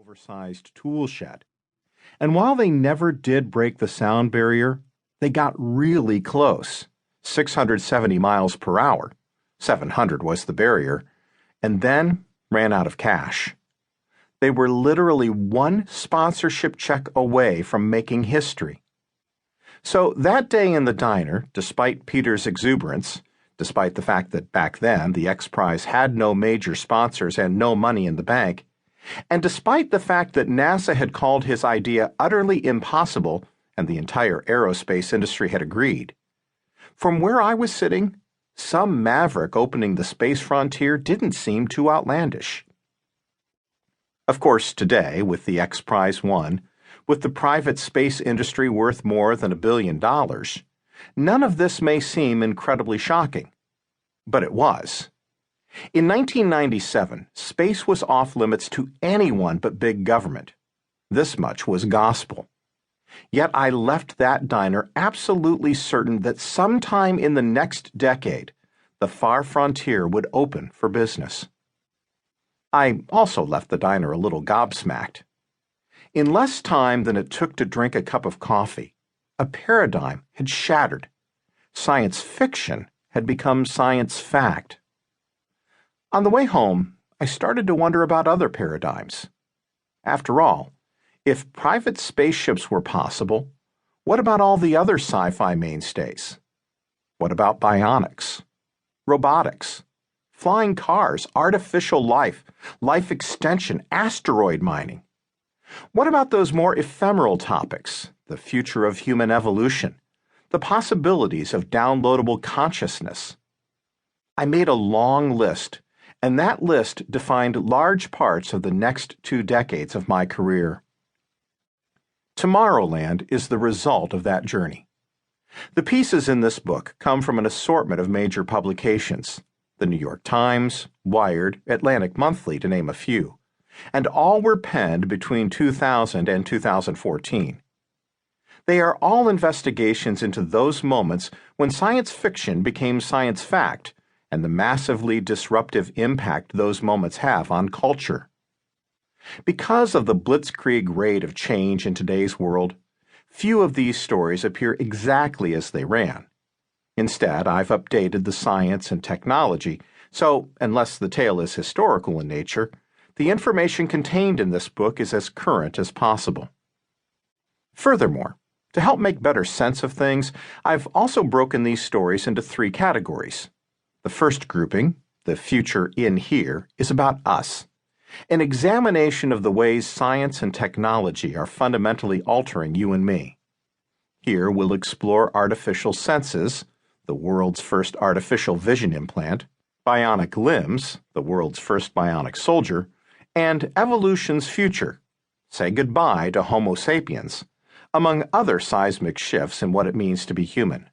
oversized tool shed. And while they never did break the sound barrier, they got really close, 670 miles per hour. 700 was the barrier, and then ran out of cash. They were literally one sponsorship check away from making history. So that day in the diner, despite Peter's exuberance, despite the fact that back then the X Prize had no major sponsors and no money in the bank, and despite the fact that NASA had called his idea utterly impossible and the entire aerospace industry had agreed, from where I was sitting, some maverick opening the space frontier didn't seem too outlandish. Of course, today, with the X Prize won, with the private space industry worth more than $1 billion, none of this may seem incredibly shocking. But it was. In 1997, space was off limits to anyone but big government. This much was gospel. Yet I left that diner absolutely certain that sometime in the next decade, the far frontier would open for business. I also left the diner a little gobsmacked. In less time than it took to drink a cup of coffee, a paradigm had shattered. Science fiction had become science fact. On the way home, I started to wonder about other paradigms. After all, if private spaceships were possible, what about all the other sci-fi mainstays? What about bionics, robotics, flying cars, artificial life, life extension, asteroid mining? What about those more ephemeral topics, the future of human evolution, the possibilities of downloadable consciousness? I made a long list, and that list defined large parts of the next 2 decades of my career. Tomorrowland is the result of that journey. The pieces in this book come from an assortment of major publications, the New York Times, Wired, Atlantic Monthly, to name a few, and all were penned between 2000 and 2014. They are all investigations into those moments when science fiction became science fact and the massively disruptive impact those moments have on culture. Because of the blitzkrieg rate of change in today's world, few of these stories appear exactly as they ran. Instead, I've updated the science and technology, so unless the tale is historical in nature, the information contained in this book is as current as possible. Furthermore, to help make better sense of things, I've also broken these stories into 3 categories. The first grouping, The Future in Here, is about us, an examination of the ways science and technology are fundamentally altering you and me. Here we'll explore artificial senses, the world's first artificial vision implant, bionic limbs, the world's first bionic soldier, and evolution's future, say goodbye to Homo sapiens, among other seismic shifts in what it means to be human.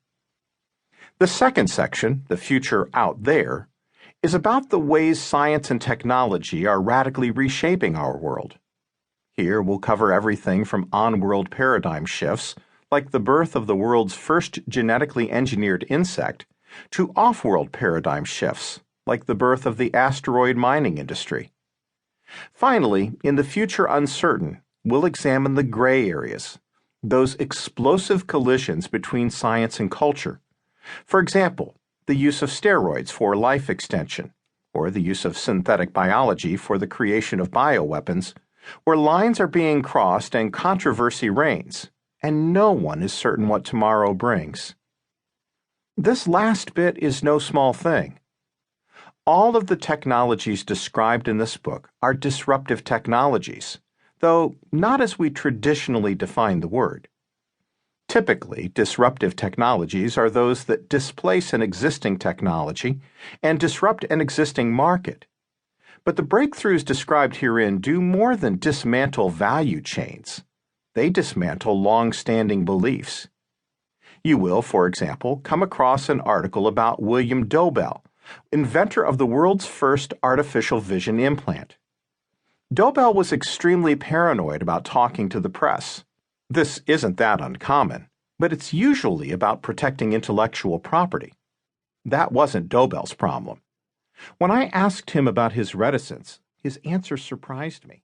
The second section, The Future Out There, is about the ways science and technology are radically reshaping our world. Here we'll cover everything from on-world paradigm shifts, like the birth of the world's first genetically engineered insect, to off-world paradigm shifts, like the birth of the asteroid mining industry. Finally, in The Future Uncertain, we'll examine the gray areas, those explosive collisions between science and culture. For example, the use of steroids for life extension, or the use of synthetic biology for the creation of bioweapons, where lines are being crossed and controversy reigns, and no one is certain what tomorrow brings. This last bit is no small thing. All of the technologies described in this book are disruptive technologies, though not as we traditionally define the word. Typically, disruptive technologies are those that displace an existing technology and disrupt an existing market. But the breakthroughs described herein do more than dismantle value chains. They dismantle long-standing beliefs. You will, for example, come across an article about William Dobell, inventor of the world's first artificial vision implant. Dobell was extremely paranoid about talking to the press. This isn't that uncommon, but it's usually about protecting intellectual property. That wasn't Dobell's problem. When I asked him about his reticence, his answer surprised me.